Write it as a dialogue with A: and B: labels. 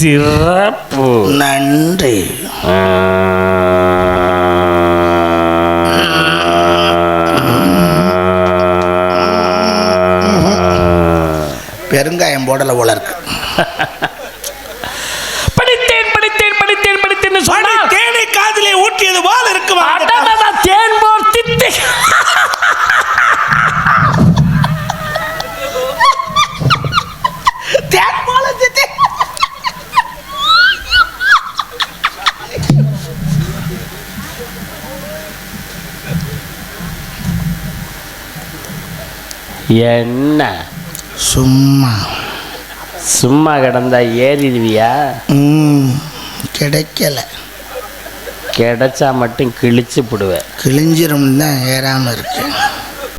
A: சிறப்பு.
B: நன்றி. பெருங்காயம் போடல போல இருக்கு.
A: படித்தேன் படித்தேன் படித்தேன் படித்தேன் சொன்னா
B: தேனை காதிலே ஊட்டியது போல இருக்கு.
A: தேன் போல் தித்தி.
B: தேன் போல தித்தி.
A: என்ன
B: சும்மா
A: சும்மா கிடந்தா ஏறிடுவியா?
B: கிடைக்கல.
A: கிடைச்சா மட்டும் கிழிச்சு போடுவேன்.
B: கிழிஞ்சிரும் தான் ஏறாம இருக்கு.